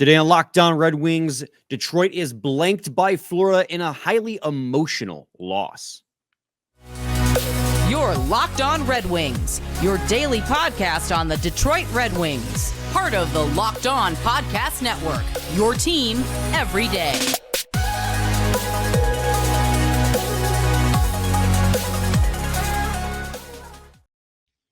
Today on Locked On Red Wings, Detroit is blanked by Florida in a highly emotional loss. You're Locked On Red Wings, your daily podcast on the Detroit Red Wings. Part of the Locked On Podcast Network, your team every day.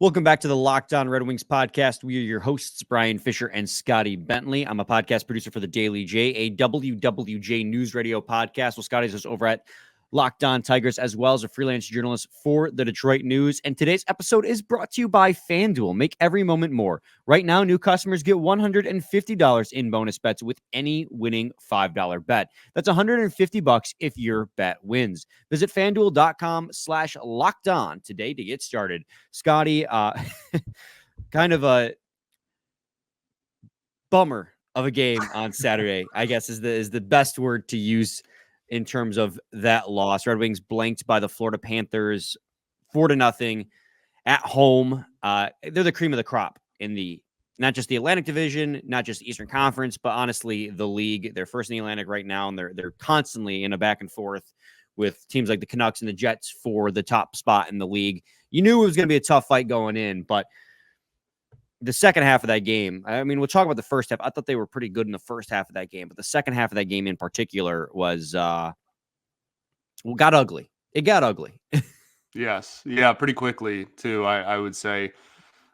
Welcome back to the Locked On Red Wings podcast. We are your hosts, Brian Fisher and Scotty Bentley. I'm a podcast producer for the Daily J, a WWJ News Radio podcast. Well, Scotty's just over at Locked On Tigers, as well as a freelance journalist for the Detroit News. And today's episode is brought to you by FanDuel. Make every moment more. Right now, new customers get $150 in bonus bets with any winning $5 bet. That's $150 if your bet wins. Visit FanDuel.com/LockedOn today to get started. Scotty, kind of a bummer of a game on Saturday, I guess is the best word to use in terms of that loss. Red Wings blanked by the Florida Panthers 4-0 at home. They're the cream of the crop in not just the Atlantic Division, not just the Eastern Conference, but honestly the league. They're first in the Atlantic right now, and they're constantly in a back and forth with teams like the Canucks and the Jets for the top spot in the league. You knew it was going to be a tough fight going in, but the second half of that game, I mean, we'll talk about the first half. I thought they were pretty good in the first half of that game, but the second half of that game in particular was, got ugly. It got ugly. Yes. Yeah, pretty quickly, too, I would say.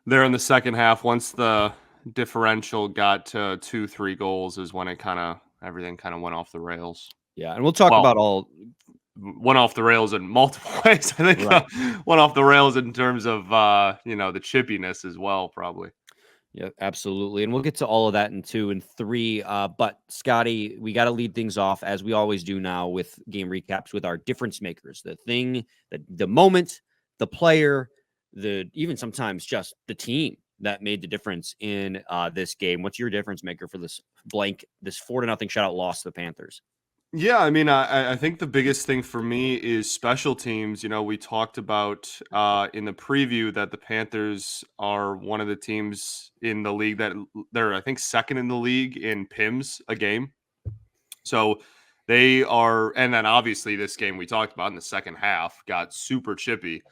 There in the second half, once the differential got to 2-3 goals is when everything kind of went off the rails. Yeah, and we'll talk about went off the rails in multiple ways. I think went off the rails in terms of, the chippiness as well, probably. Yeah, absolutely. And we'll get to all of that in 2 and 3. But Scotty, we got to lead things off as we always do now with game recaps with our difference makers, the moment, the player, even sometimes just the team that made the difference in this game. What's your difference maker for this 4-0 shutout loss to the Panthers? Yeah, I mean, I think the biggest thing for me is special teams. You know, we talked about in the preview that the Panthers are one of the teams in the league that they're, I think, second in the league in PIMs a game. So they are, and then obviously this game we talked about in the second half got super chippy.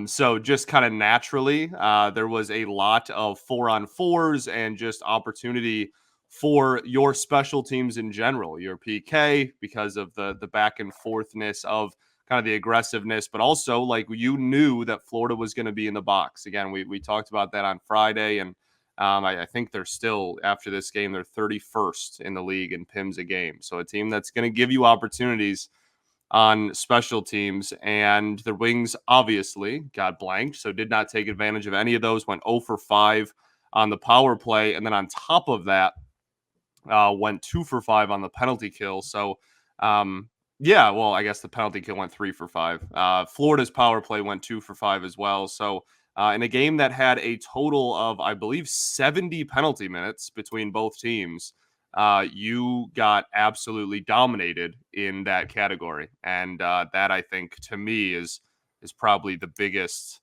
So just kind of naturally, there was a lot of 4-on-4s and just opportunity for your special teams in general, your PK, because of the back and forthness of kind of the aggressiveness, but also like you knew that Florida was going to be in the box. Again, we talked about that on Friday, and I think they're still, after this game, they're 31st in the league in PIMs a game. So a team that's going to give you opportunities on special teams, and the Wings obviously got blanked, so did not take advantage of any of those, went 0 for 5 on the power play, and then on top of that, went 2 for 5 on the penalty kill. So, I guess the penalty kill went 3 for 5. Florida's power play went 2 for 5 as well. So, in a game that had a total of, I believe, 70 penalty minutes between both teams, you got absolutely dominated in that category. And that, I think, to me, is probably the biggest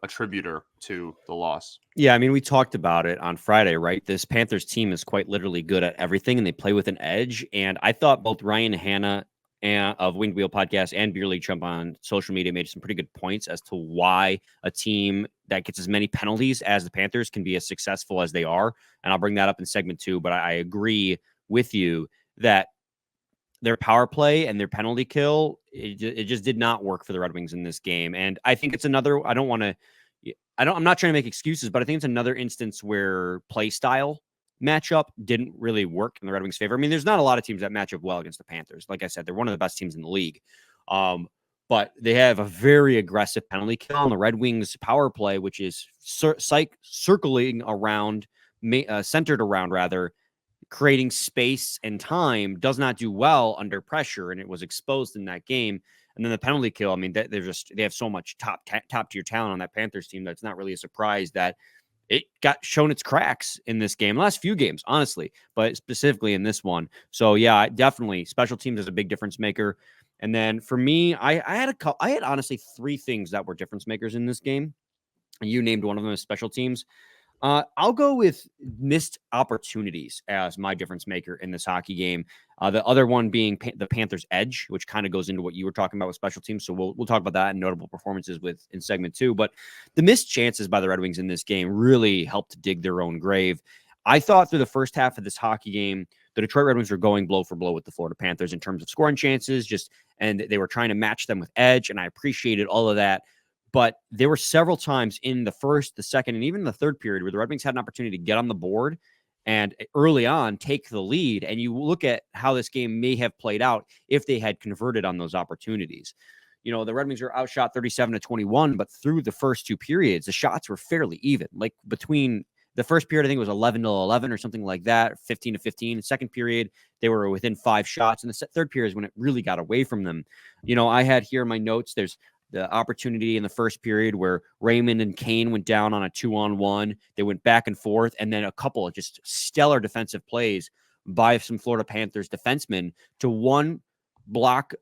attributor to the loss. Yeah, I mean, we talked about it on Friday, right? This Panthers team is quite literally good at everything, and they play with an edge. And I thought both Ryan Hanna of Winged Wheel Podcast and Beer League Trump on social media made some pretty good points as to why a team that gets as many penalties as the Panthers can be as successful as they are. And I'll bring that up in segment 2, but I agree with you that their power play and their penalty kill, it just did not work for the Red Wings in this game. And I think it's another, I'm not trying to make excuses, but I think it's another instance where play style matchup didn't really work in the Red Wings' favor. I mean, there's not a lot of teams that match up well against the Panthers. Like I said, they're one of the best teams in the league. But they have a very aggressive penalty kill on the Red Wings power play, which is circling around, centered around rather, creating space and time, does not do well under pressure, and it was exposed in that game. And then the penalty kill, I mean, they have so much top tier talent on that Panthers team that's not really a surprise that it got shown its cracks in this game. The last few games, honestly, but specifically in this one. So yeah, definitely special teams is a big difference maker. And then for me, I had honestly 3 things that were difference makers in this game. And you named one of them as special teams. I'll go with missed opportunities as my difference maker in this hockey game. The other one being the Panthers' edge, which kind of goes into what you were talking about with special teams. So we'll talk about that and notable performances in segment 2. But the missed chances by the Red Wings in this game really helped dig their own grave. I thought through the first half of this hockey game, the Detroit Red Wings were going blow for blow with the Florida Panthers in terms of scoring chances, and they were trying to match them with edge, and I appreciated all of that. But there were several times in the first, the second, and even the third period where the Red Wings had an opportunity to get on the board and early on take the lead. And you look at how this game may have played out if they had converted on those opportunities. You know, the Red Wings were outshot 37-21, but through the first 2 periods, the shots were fairly even. Like between the first period, I think it was 11-11 or something like that, 15-15. The second period, they were within 5 shots. And the third period is when it really got away from them. You know, I had here in my notes, there's the opportunity in the first period where Raymond and Kane went down on a 2-on-1. They went back and forth, and then a couple of just stellar defensive plays by some Florida Panthers defensemen to one block,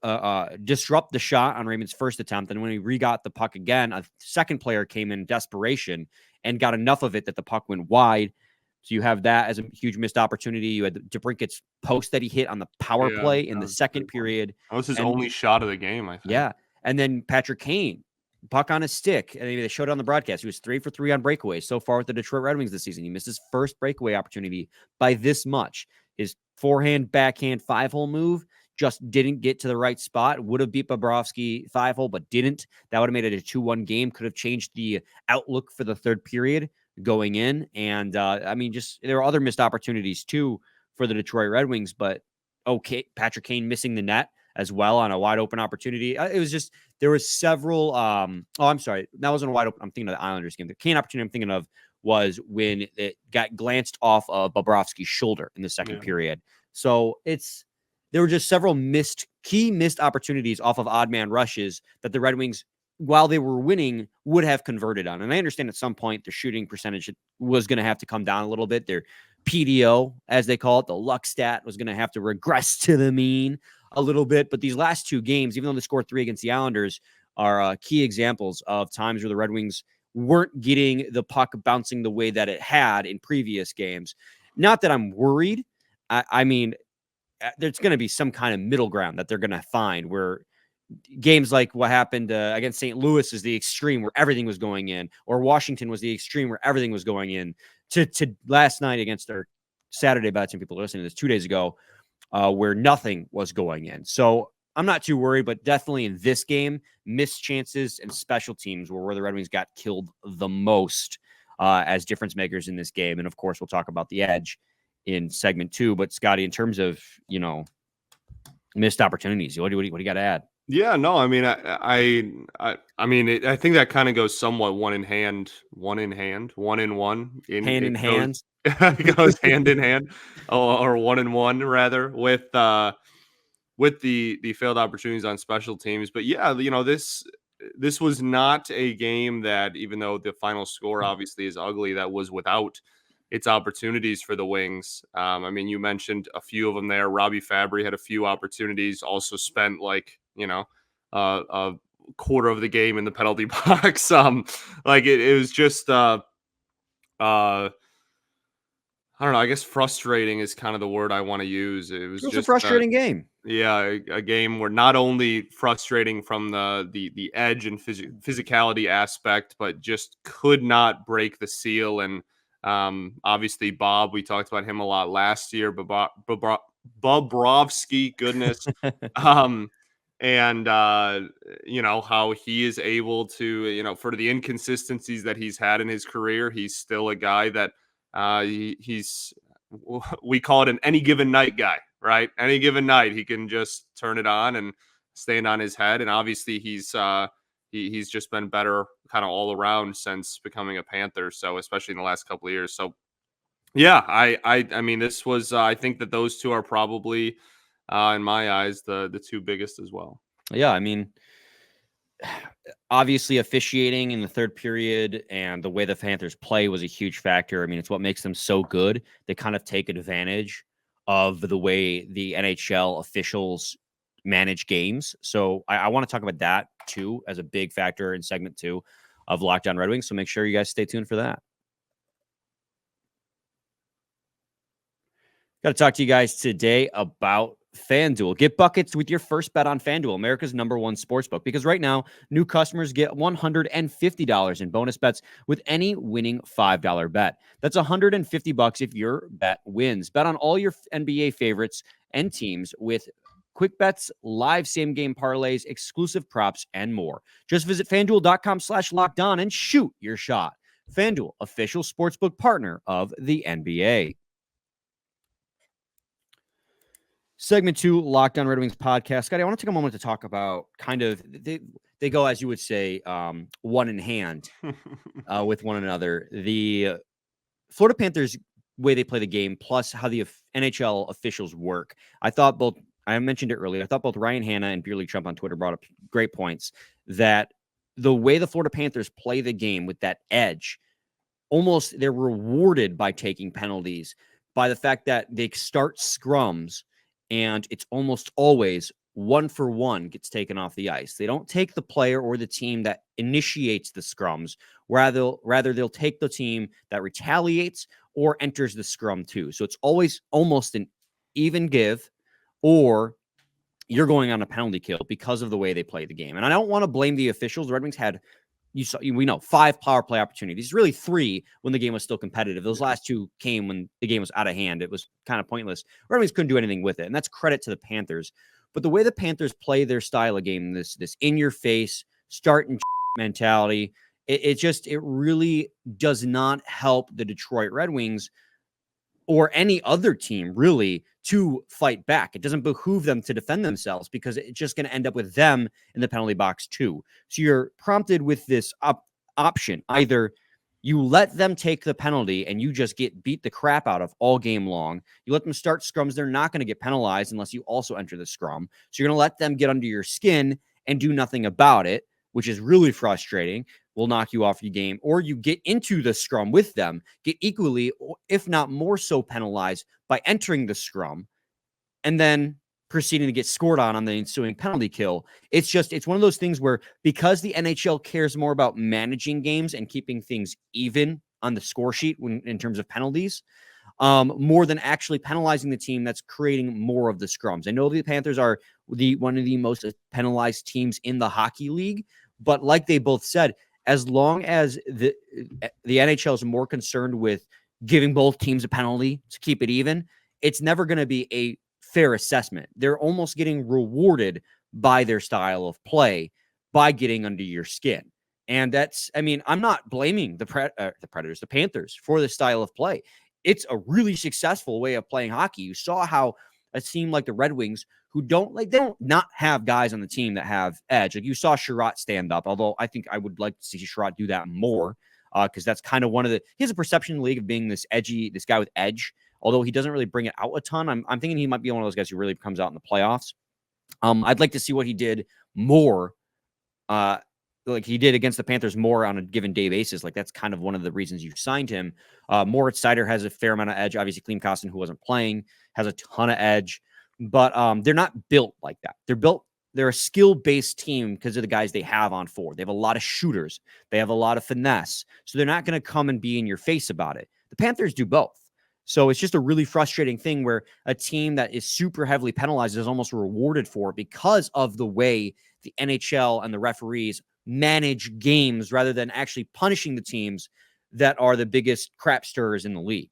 disrupt the shot on Raymond's first attempt. And when he re-got the puck again, a second player came in desperation and got enough of it that the puck went wide. So you have that as a huge missed opportunity. You had DeBrincat's post that he hit on the power play in the second period. That was his only shot of the game, I think. Yeah. And then Patrick Kane, puck on his stick. I mean, they showed it on the broadcast. He was 3 for 3 on breakaways so far with the Detroit Red Wings this season. He missed his first breakaway opportunity by this much. His forehand, backhand, 5-hole move just didn't get to the right spot. Would have beat Bobrovsky 5-hole, but didn't. That would have made it a 2-1 game. Could have changed the outlook for the third period going in. And I mean, just there are other missed opportunities too for the Detroit Red Wings, but okay, Patrick Kane missing the net as well on a wide open opportunity. It was just, there was several, I'm sorry. That wasn't a wide open. I'm thinking of the Islanders game. The Kane opportunity I'm thinking of was when it got glanced off of Bobrovsky's shoulder in the second period. So there were just several key missed opportunities off of odd man rushes that the Red Wings, while they were winning, would have converted on. And I understand at some point the shooting percentage was going to have to come down a little bit. Their PDO, as they call it, the luck stat, was going to have to regress to the mean a little bit. But these last 2 games, even though they scored 3 against the Islanders, are key examples of times where the Red Wings weren't getting the puck bouncing the way that it had in previous games. Not that I'm worried. I mean, there's going to be some kind of middle ground that they're going to find where games like what happened against St. Louis is the extreme where everything was going in, or Washington was the extreme where everything was going in, to last night against our Saturday, by the time people are listening to this 2 days ago, where nothing was going in. So I'm not too worried, but definitely in this game, missed chances and special teams were where the Red Wings got killed the most as difference makers in this game. And of course, we'll talk about the edge in segment 2. But Scotty, in terms of, you know, missed opportunities, what do you got to add? Yeah, no, I mean, I mean, I think that kind of goes somewhat one in hand, one in hand, one in one, hand in hand. It goes hand in hand, or 1 in 1 rather, with the failed opportunities on special teams. But yeah, you know, this was not a game that, even though the final score obviously is ugly, that was without its opportunities for the Wings. I mean, you mentioned a few of them there. Robbie Fabry had a few opportunities, also spent a quarter of the game in the penalty box. Like it was just I don't know. I guess frustrating is kind of the word I want to use. It was just a frustrating game. Yeah, a game where not only frustrating from the edge and physicality aspect, but just could not break the seal. And obviously, Bob, we talked about him a lot last year. Bobrovsky, goodness. And you know, how he is able to, you know, for the inconsistencies that he's had in his career, he's still a guy that he's, we call it an any given night guy, right? Any given night, he can just turn it on and stand on his head. And obviously he's just been better kind of all around since becoming a Panther. So especially in the last couple of years. So yeah, I mean, this was, I think that those two are probably, in my eyes, the 2 biggest as well. Yeah, I mean, obviously officiating in the third period and the way the Panthers play was a huge factor. I mean, it's what makes them so good. They kind of take advantage of the way the NHL officials manage games. So I want to talk about that too as a big factor in segment 2 of Locked On Red Wings. So make sure you guys stay tuned for that. Got to talk to you guys today about FanDuel. Get buckets with your first bet on FanDuel, America's #1 sportsbook, because right now, new customers get $150 in bonus bets with any winning $5 bet. That's $150 if your bet wins. Bet on all your NBA favorites and teams with quick bets, live same game parlays, exclusive props, and more. Just visit FanDuel.com/lockedon and shoot your shot. FanDuel, official sportsbook partner of the NBA. Segment 2, Locked On Red Wings podcast. Scotty, I want to take a moment to talk about kind of they go, as you would say, one in hand with one another. The Florida Panthers way they play the game, plus how the NHL officials work. I mentioned it earlier. I thought both Ryan Hanna and Beer League Trump on Twitter brought up great points that the way the Florida Panthers play the game with that edge, almost they're rewarded by taking penalties by the fact that they start scrums. And it's almost always 1-for-1 gets taken off the ice. They don't take the player or the team that initiates the scrums. Rather they'll take the team that retaliates or enters the scrum too. So it's always almost an even give, or you're going on a penalty kill because of the way they play the game. And I don't want to blame the officials. The Red Wings had, we know, 5 power play opportunities, really 3 when the game was still competitive. Those last 2 came when the game was out of hand. It was kind of pointless. Red Wings couldn't do anything with it, and that's credit to the Panthers. But the way the Panthers play their style of game, this in-your-face, start and mentality, it really does not help the Detroit Red Wings or any other team, really, to fight back. It doesn't behoove them to defend themselves because it's just going to end up with them in the penalty box too. So you're prompted with this option. Either you let them take the penalty and you just get beat the crap out of all game long. You let them start scrums. They're not going to get penalized unless you also enter the scrum. So you're going to let them get under your skin and do nothing about it, which is really frustrating. Will knock you off your game, or you get into the scrum with them, get equally, if not more so, penalized by entering the scrum and then proceeding to get scored on the ensuing penalty kill. It's one of those things where, because the NHL cares more about managing games and keeping things even on the score sheet in terms of penalties, more than actually penalizing the team that's creating more of the scrums. I know the Panthers are one of the most penalized teams in the hockey league, but like they both said, as long as the NHL is more concerned with giving both teams a penalty to keep it even, it's never going to be a fair assessment. They're almost getting rewarded by their style of play by getting under your skin. And I'm not blaming the Predators, the Panthers, for the style of play. It's a really successful way of playing hockey. You saw how a team like the Red Wings, who they don't not have guys on the team that have edge. Like, you saw Sherratt stand up, although I think I would like to see Sherratt do that more, because that's kind of he has a perception in the league of being this guy with edge, although he doesn't really bring it out a ton. I'm thinking he might be one of those guys who really comes out in the playoffs. I'd like to see what he did more, like he did against the Panthers, more on a given day basis. Like, that's kind of one of the reasons you signed him. Moritz Seider has a fair amount of edge. Obviously, Klim Kostin, who wasn't playing, has a ton of edge. But they're not built like that. They're a skill-based team because of the guys they have on forward. They have a lot of shooters. They have a lot of finesse. So they're not going to come and be in your face about it. The Panthers do both. So it's just a really frustrating thing where a team that is super heavily penalized is almost rewarded for it because of the way the NHL and the referees manage games rather than actually punishing the teams that are the biggest crap stirrers in the league.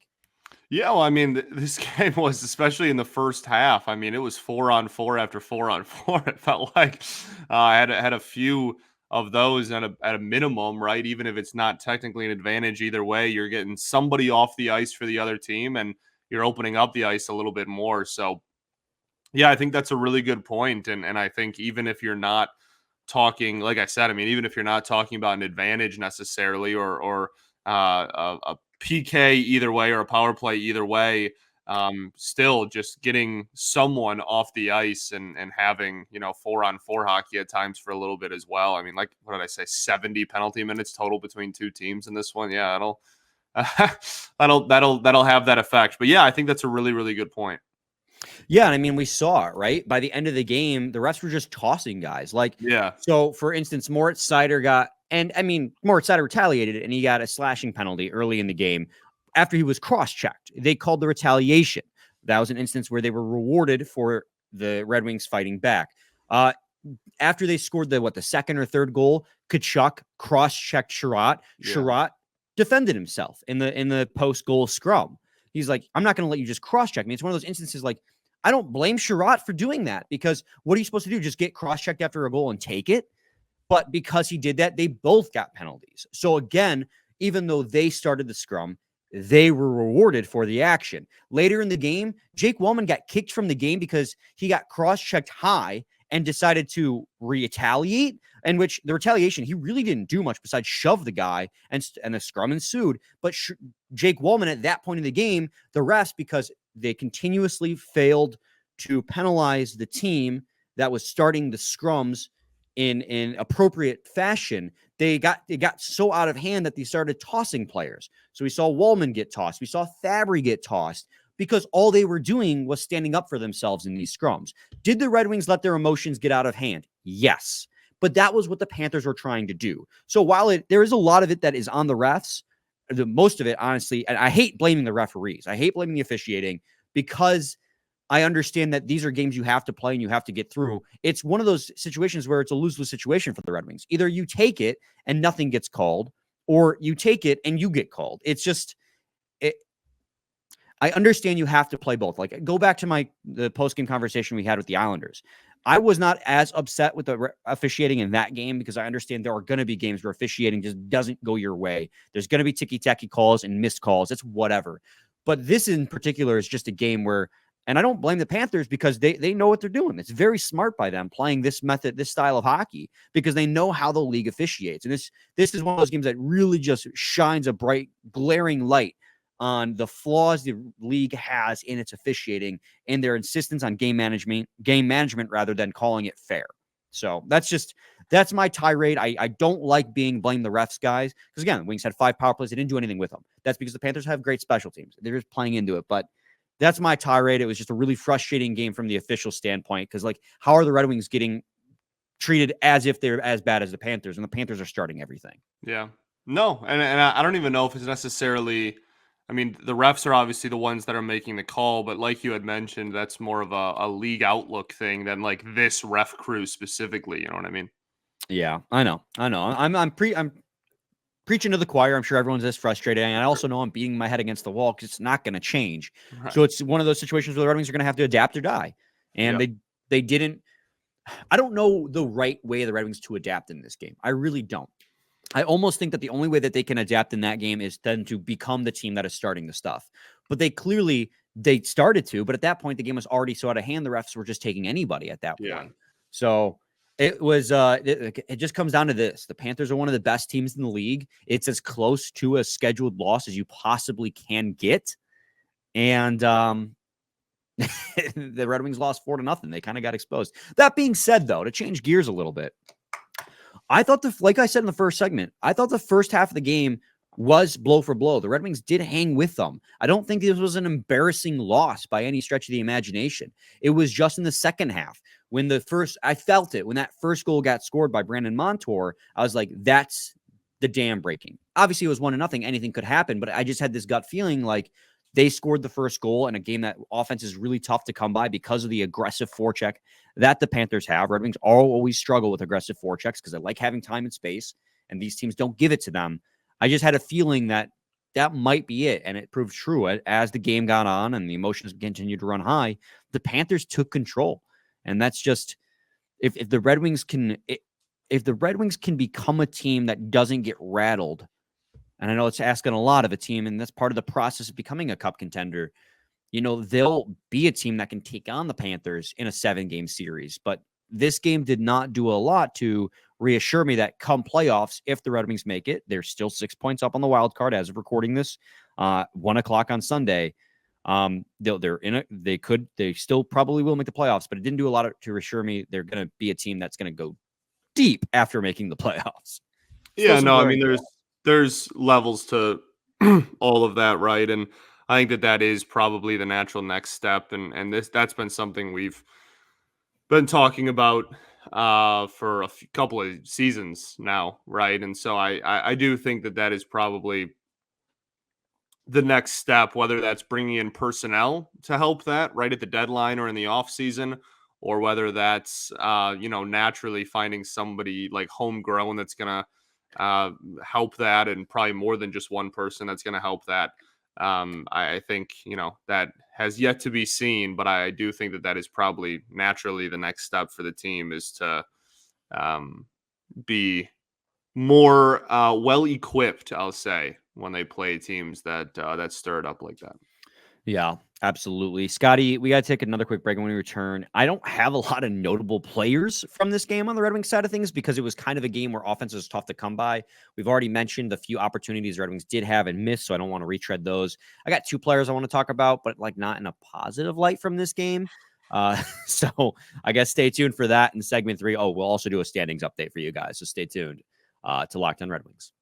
Yeah, well, I mean, this game was, especially in the first half, I mean, it was 4-on-4 after 4-on-4. It felt like I had a few of those at a minimum, right? Even if it's not technically an advantage either way, you're getting somebody off the ice for the other team, and you're opening up the ice a little bit more. So, yeah, I think that's a really good point. And I think even if you're not talking, like I said, I mean, even if you're not talking about an advantage necessarily, or a PK either way, or a power play either way, still just getting someone off the ice and having, 4-on-4 hockey at times for a little bit as well. I mean, like, what did I say? 70 penalty minutes total between two teams in this one. Yeah, that'll have that effect. But yeah, I think that's a really, really good point. Yeah, and I mean, we saw it, right? By the end of the game, the refs were just tossing guys. Yeah. So, for instance, Moritz Seider Moritz Seider retaliated, and he got a slashing penalty early in the game after he was cross-checked. They called the retaliation. That was an instance where they were rewarded for the Red Wings fighting back. After they scored the second or third goal, Tkachuk cross-checked Sherratt. Yeah. Sherratt defended himself in the post-goal scrum. He's like, I'm not going to let you just cross-check me. It's one of those instances like, I don't blame Sherratt for doing that, because what are you supposed to do? Just get cross-checked after a goal and take it? But because he did that, they both got penalties. So again, even though they started the scrum, they were rewarded for the action. Later in the game, Jake Wellman got kicked from the game because he got cross-checked high and decided to retaliate, in which the retaliation, he really didn't do much besides shove the guy, and the scrum ensued. But Jake Wellman, at that point in the game, the refs, because they continuously failed to penalize the team that was starting the scrums in appropriate fashion, it got so out of hand that they started tossing players. So we saw Wallman get tossed. We saw Fabry get tossed, because all they were doing was standing up for themselves in these scrums. Did the Red Wings let their emotions get out of hand? Yes. But that was what the Panthers were trying to do. So while there is a lot of it that is on the refs, most of it, honestly, and I hate blaming the referees. I hate blaming the officiating, because I understand that these are games you have to play and you have to get through. It's one of those situations where it's a lose-lose situation for the Red Wings. Either you take it and nothing gets called, or you take it and you get called. It's just, I understand you have to play both. Like, go back to the post-game conversation we had with the Islanders. I was not as upset with the officiating in that game, because I understand there are going to be games where officiating just doesn't go your way. There's going to be ticky-tacky calls and missed calls. It's whatever. But this in particular is just a game where, and I don't blame the Panthers, because they know what they're doing. It's very smart by them playing this method, this style of hockey, because they know how the league officiates. And this is one of those games that really just shines a bright, glaring light on the flaws the league has in its officiating and their insistence on game management rather than calling it fair. So that's my tirade. I don't like being blame the refs guys, because again, the Wings had 5 power plays. They didn't do anything with them. That's because the Panthers have great special teams. They're just playing into it. But that's my tirade. It was just a really frustrating game from the official standpoint, because like, how are the Red Wings getting treated as if they're as bad as the Panthers, and the Panthers are starting everything? Yeah. No, and I don't even know if it's necessarily, I mean, the refs are obviously the ones that are making the call, but like you had mentioned, that's more of a league outlook thing than like this ref crew specifically. You know what I mean? Yeah, I know. I'm preaching to the choir. I'm sure everyone's this frustrated, and I also know I'm beating my head against the wall, because it's not going to change. Right. So it's one of those situations where the Red Wings are going to have to adapt or die, and they didn't. I don't know the right way of the Red Wings to adapt in this game. I really don't. I almost think that the only way that they can adapt in that game is then to become the team that is starting the stuff. But they started to, but at that point, the game was already so out of hand. The refs were just taking anybody at that point. So it was, it just comes down to this. The Panthers are one of the best teams in the league. It's as close to a scheduled loss as you possibly can get. And the Red Wings lost 4-0. They kind of got exposed. That being said, though, to change gears a little bit, I thought like I said in the first segment, I thought the first half of the game was blow for blow. The Red Wings did hang with them. I don't think this was an embarrassing loss by any stretch of the imagination. It was just in the second half when I felt it, when that first goal got scored by Brandon Montour, I was like, that's the dam breaking. Obviously it was 1-0. Anything could happen, but I just had this gut feeling like they scored the first goal in a game that offense is really tough to come by because of the aggressive forecheck that the Panthers have. Red Wings always struggle with aggressive forechecks because they like having time and space, and these teams don't give it to them. I just had a feeling that might be it, and it proved true. As the game got on and the emotions continued to run high, the Panthers took control. And that's just, if the Red Wings can become a team that doesn't get rattled, and I know it's asking a lot of a team, and that's part of the process of becoming a cup contender, they'll be a team that can take on the Panthers in a 7-game series. But this game did not do a lot to reassure me that come playoffs, if the Red Wings make it, they're still 6 points up on the wild card as of recording this, 1:00 on Sunday. They still probably will make the playoffs, but it didn't do a lot to reassure me they're going to be a team that's going to go deep after making the playoffs. Yeah, no, I mean, there's levels to all of that, right? And I think that is probably the natural next step. And that's been something we've been talking about for a couple of seasons now, right? And so I do think that is probably the next step, whether that's bringing in personnel to help that right at the deadline or in the offseason, or whether that's, naturally finding somebody like homegrown that's going to help that, and probably more than just one person that's going to help that. I think, that has yet to be seen, but I do think that that is probably naturally the next step for the team, is to be more well equipped, I'll say, when they play teams that stir it up like that. Yeah, absolutely. Scotty, we got to take another quick break. When we return, I don't have a lot of notable players from this game on the Red Wings side of things, because it was kind of a game where offense was tough to come by. We've already mentioned the few opportunities Red Wings did have and missed, so I don't want to retread those. I got two players I want to talk about, but like not in a positive light from this game. So I guess stay tuned for that in segment 3. Oh, we'll also do a standings update for you guys, so stay tuned to Locked On Red Wings.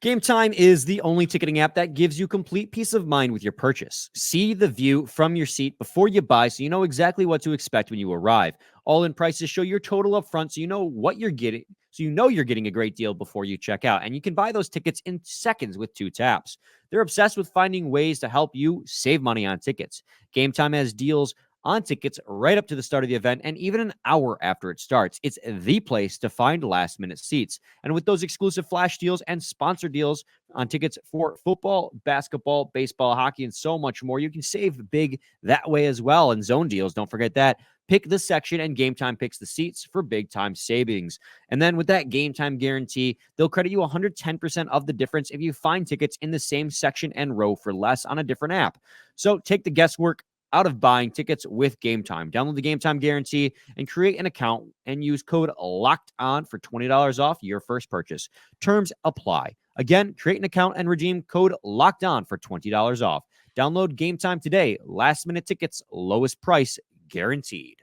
Game Time is the only ticketing app that gives you complete peace of mind with your purchase. See the view from your seat before you buy, so you know exactly what to expect when you arrive. All-in prices show your total up front, so you know what you're getting. So you know you're getting a great deal before you check out, and you can buy those tickets in seconds with 2 taps. They're obsessed with finding ways to help you save money on tickets. Game Time has deals on tickets right up to the start of the event and even an hour after it starts. It's the place to find last-minute seats. And with those exclusive flash deals and sponsor deals on tickets for football, basketball, baseball, hockey, and so much more, you can save big that way as well. And zone deals, don't forget that. Pick the section and Game Time picks the seats for big-time savings. And then with that Game Time guarantee, they'll credit you 110% of the difference if you find tickets in the same section and row for less on a different app. So take the guesswork out of buying tickets with Game Time. Download the Game Time guarantee and create an account and use code LOCKEDON for $20 off your first purchase. Terms apply. Again, create an account and redeem code LOCKEDON for $20 off. Download Game Time today. Last minute tickets, lowest price guaranteed.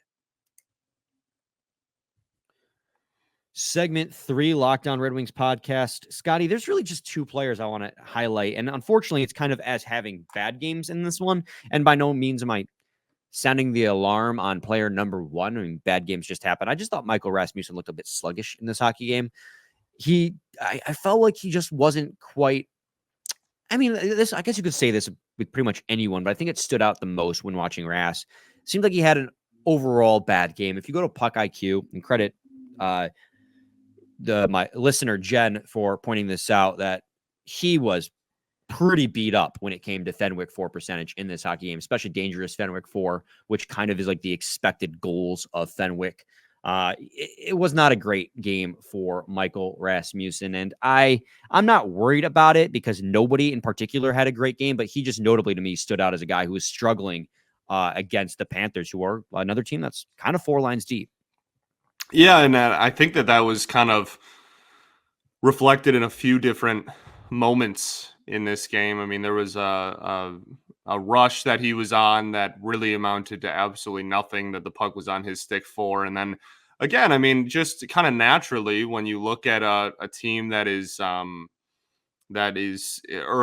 Segment 3, Locked On Red Wings podcast. Scotty, there's really just 2 players I want to highlight. And unfortunately, it's kind of as having bad games in this one. And by no means am I sounding the alarm on player number 1. I mean, bad games just happen. I just thought Michael Rasmussen looked a bit sluggish in this hockey game. I felt like he just wasn't quite. I mean, I guess you could say this with pretty much anyone, but I think it stood out the most when watching Ras. Seemed like he had an overall bad game. If you go to Puck IQ and credit my listener Jen for pointing this out, that he was pretty beat up when it came to Fenwick 4 percentage in this hockey game, especially dangerous Fenwick 4, which kind of is like the expected goals of Fenwick. It was not a great game for Michael Rasmussen, and I'm not worried about it because nobody in particular had a great game, but he just notably to me stood out as a guy who was struggling against the Panthers, who are another team that's kind of 4 lines deep. Yeah, and I think that was kind of reflected in a few different moments in this game. I mean, there was a rush that he was on that really amounted to absolutely nothing, that the puck was on his stick for. And then again, I mean, just kind of naturally, when you look at a team or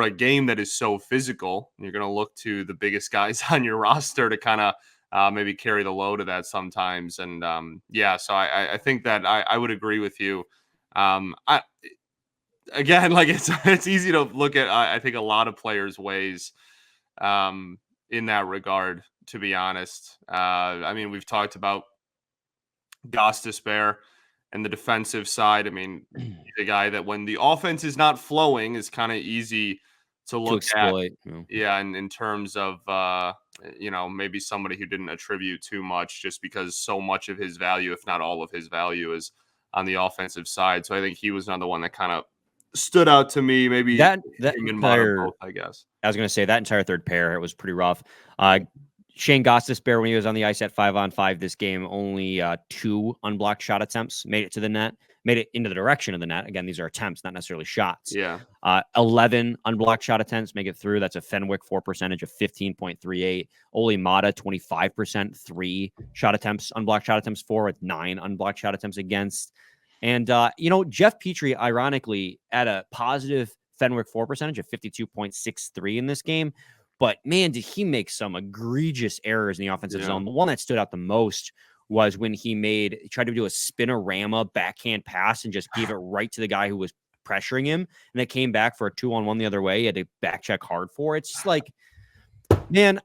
a game that is so physical, you're going to look to the biggest guys on your roster to kind of maybe carry the load of that sometimes. And so I think that I would agree with you. Again, like it's easy to look at, I think, a lot of players' ways in that regard, to be honest. I mean, we've talked about Gostisbehere and the defensive side. I mean, he's a guy that when the offense is not flowing is kind of easy to look at. Yeah, and in terms of maybe somebody who didn't attribute too much, just because so much of his value, if not all of his value, is on the offensive side. So I think he was another one that kind of stood out to me. Maybe that entire, both, I guess. I was going to say that entire third pair, it was pretty rough. Shane Gostisbehere, when he was on the ice at 5-on-5 this game, only 2 unblocked shot attempts made it to the net, made it into the direction of the net. Again, these are attempts, not necessarily shots. Yeah. 11 unblocked shot attempts make it through. That's a Fenwick 4 percentage of 15.38. Ole Mata, 25%, 3 shot attempts, unblocked shot attempts for, with 9 unblocked shot attempts against. And, Jeff Petrie, ironically, at a positive Fenwick 4 percentage of 52.63 in this game. But, man, did he make some egregious errors in the offensive zone. The one that stood out the most was when he tried to do a spinorama backhand pass and just gave it right to the guy who was pressuring him, and they came back for a 2-on-1 the other way. He had to back check hard for. It's just like, man,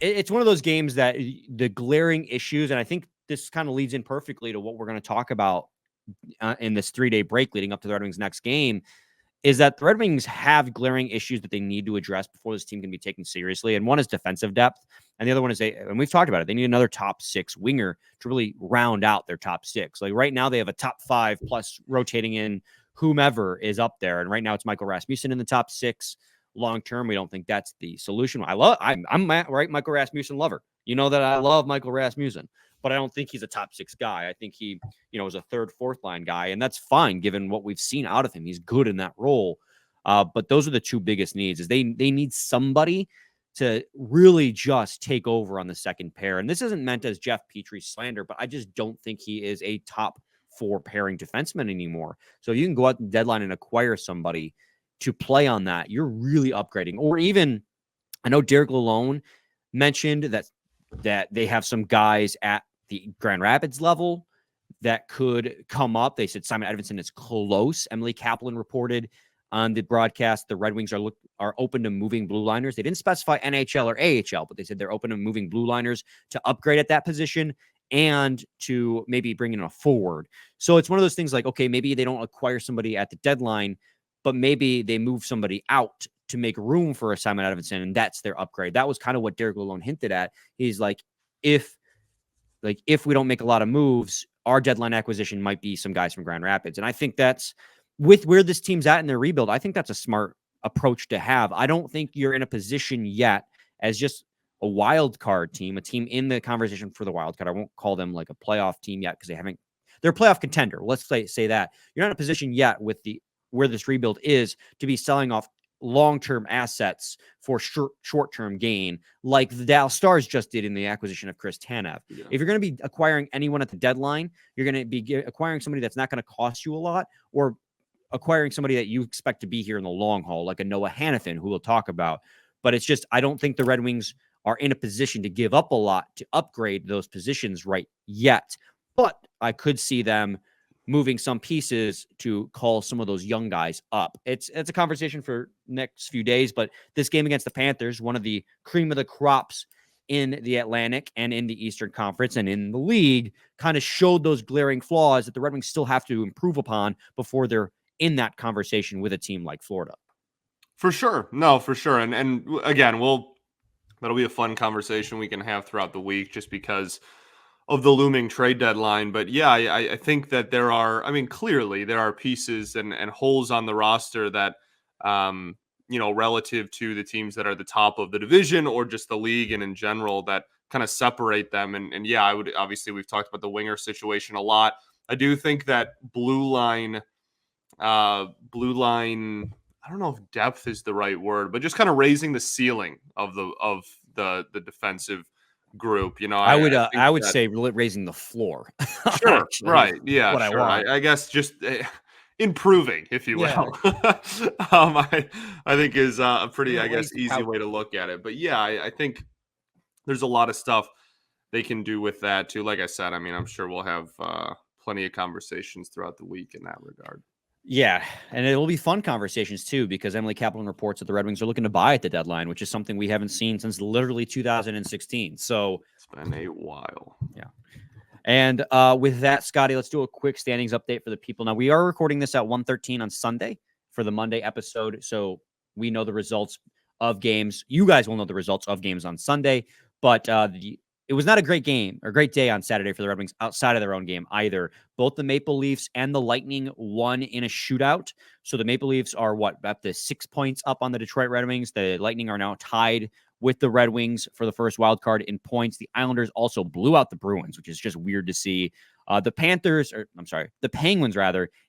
it's one of those games that the glaring issues, and I think this kind of leads in perfectly to what we're going to talk about in this 3-day break leading up to the Red Wings' next game, is that the Red Wings have glaring issues that they need to address before this team can be taken seriously. And one is defensive depth. And the other one is, and we've talked about it, they need another top 6 winger to really round out their top 6. Like right now they have a top 5 plus rotating in whomever is up there. And right now it's Michael Rasmussen in the top 6. Long term, we don't think that's the solution. I'm Michael Rasmussen lover. You know that I love Michael Rasmussen, but I don't think he's a top 6 guy. I think he, is a 3rd, 4th line guy, and that's fine given what we've seen out of him. He's good in that role. But those are the 2 biggest needs. Is they need somebody to really just take over on the second pair. And this isn't meant as Jeff Petrie slander, but I just don't think he is a top 4 pairing defenseman anymore. So you can go out the deadline and acquire somebody to play on that. You're really upgrading. Or even, I know Derek Lalonde mentioned that they have some guys at the Grand Rapids level that could come up. They said Simon Edvinsson is close. Emily Kaplan reported on the broadcast the Red Wings are open to moving blue liners. They didn't specify NHL or AHL, but they said they're open to moving blue liners to upgrade at that position and to maybe bring in a forward. So it's one of those things like, okay, maybe they don't acquire somebody at the deadline, but maybe they move somebody out to make room for a Simon Edvinsson, and that's their upgrade. That was kind of what Derek Lalonde hinted at. He's like, if we don't make a lot of moves, our deadline acquisition might be some guys from Grand Rapids. And I think that's, with where this team's at in their rebuild, I think that's a smart approach to have. I don't think you're in a position yet as just a wild card team, a team in the conversation for the wild card. I won't call them like a playoff team yet because they're a playoff contender. Let's say that. You're not in a position yet with where this rebuild is to be selling off long-term assets for short-term gain like the Dallas Stars just did in the acquisition of Chris Tanev. Yeah. If you're going to be acquiring anyone at the deadline, you're going to be acquiring somebody that's not going to cost you a lot, or acquiring somebody that you expect to be here in the long haul, like a Noah Hanifin, who we'll talk about. But it's just, I don't think the Red Wings are in a position to give up a lot to upgrade those positions right yet. But I could see them moving some pieces to call some of those young guys up. It's a conversation for next few days, but this game against the Panthers, one of the cream of the crops in the Atlantic and in the Eastern Conference and in the league, kind of showed those glaring flaws that the Red Wings still have to improve upon before they're in that conversation with a team like Florida. For sure. No, for sure. And again, that'll be a fun conversation we can have throughout the week just because of the looming trade deadline. But yeah, I think that clearly there are pieces and holes on the roster that, relative to the teams that are the top of the division or just the league and in general that kind of separate them. And yeah, we've talked about the winger situation a lot. I do think that blue line, I don't know if depth is the right word, but just kind of raising the ceiling of the defensive group. I would say raising the floor. Sure. Right. Yeah. Sure. I guess just improving, if you will. Yeah. I think is a pretty, easy way to look at it. But yeah, I think there's a lot of stuff they can do with that too. Like I said, I'm sure we'll have plenty of conversations throughout the week in that regard. Yeah, and it will be fun conversations too, because Emily Kaplan reports that the Red Wings are looking to buy at the deadline, which is something we haven't seen since literally 2016. So it's been a while. Yeah. And with that, Scotty, let's do a quick standings update for the people. Now, we are recording this at 1:13 on Sunday for the Monday episode, so we know the results of games. You guys will know the results of games on Sunday, but it was not a great game or great day on Saturday for the Red Wings outside of their own game either. Both the Maple Leafs and the Lightning won in a shootout. So the Maple Leafs are up to 6 points up on the Detroit Red Wings. The Lightning are now tied with the Red Wings for the first wild card in points. The Islanders also blew out the Bruins, which is just weird to see. The Penguins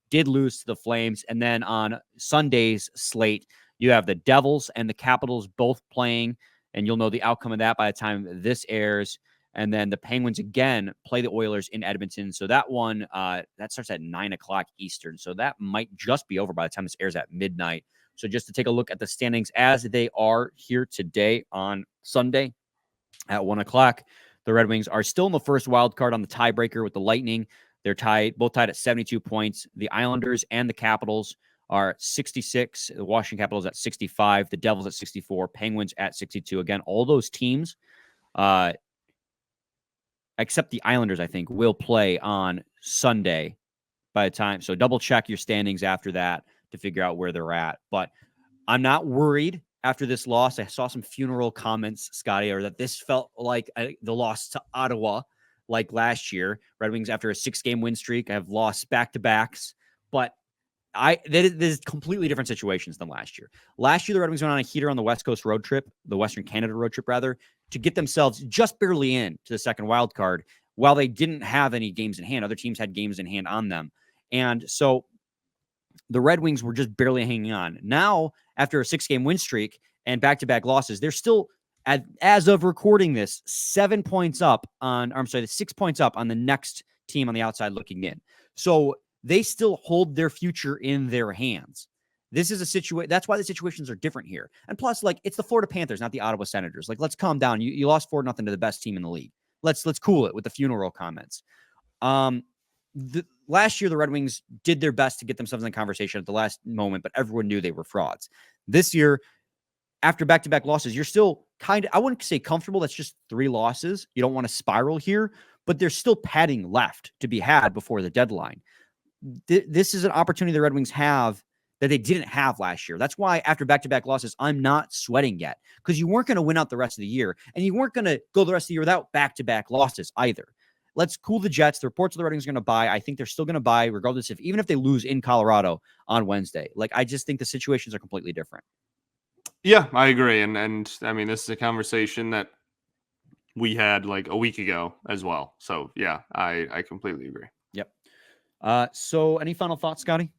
did lose to the Flames. And then on Sunday's slate, you have the Devils and the Capitals both playing, and you'll know the outcome of that by the time this airs. And then the Penguins again play the Oilers in Edmonton. So that one, that starts at 9:00 Eastern. So that might just be over by the time this airs at midnight. So just to take a look at the standings as they are here today on Sunday at 1:00, the Red Wings are still in the first wild card on the tiebreaker with the Lightning. They're both tied at 72 points. The Islanders and the Capitals are at 66. The Washington Capitals at 65. The Devils at 64. Penguins at 62. Again, all those teams, except the Islanders, I think, will play on Sunday by the time. So double check your standings after that to figure out where they're at. But I'm not worried after this loss. I saw some funeral comments, Scotty, or that this felt like the loss to Ottawa like last year. Red Wings, after a 6-game win streak, have lost back-to-backs. But there's completely different situations than last year. Last year, the Red Wings went on a heater on the West Coast road trip, the Western Canada road trip, rather, to get themselves just barely in to the second wild card while they didn't have any games in hand. Other teams had games in hand on them. And so the Red Wings were just barely hanging on. Now, after a 6-game win streak and back-to-back losses, they're still, as of recording this, 6 points up on the next team on the outside looking in. So they still hold their future in their hands. This is a situation. That's why the situations are different here. And plus, like, it's the Florida Panthers, not the Ottawa Senators. Like, let's calm down. You lost 4-0 to the best team in the league. Let's cool it with the funeral comments. Last year, the Red Wings did their best to get themselves in the conversation at the last moment, but everyone knew they were frauds. This year, after back-to-back losses, you're still kind of, I wouldn't say comfortable. That's just 3 losses. You don't want to spiral here, but there's still padding left to be had before the deadline. This is an opportunity the Red Wings have that they didn't have last year. That's why after back-to-back losses, I'm not sweating yet, because you weren't going to win out the rest of the year, and you weren't going to go the rest of the year without back-to-back losses either. Let's cool the jets. The reports of the Red Wings are going to buy. I think they're still going to buy, regardless even if they lose in Colorado on Wednesday. Like, I just think the situations are completely different. Yeah, I agree. And I mean, this is a conversation that we had like a week ago as well. So yeah, I completely agree. Yep. So any final thoughts, Scotty?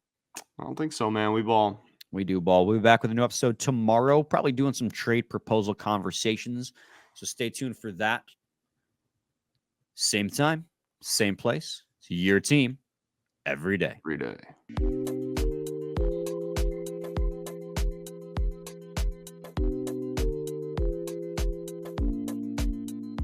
I don't think so, man. We ball. We do ball. We'll be back with a new episode tomorrow, probably doing some trade proposal conversations. So stay tuned for that. Same time, same place. It's your team every day. Every day.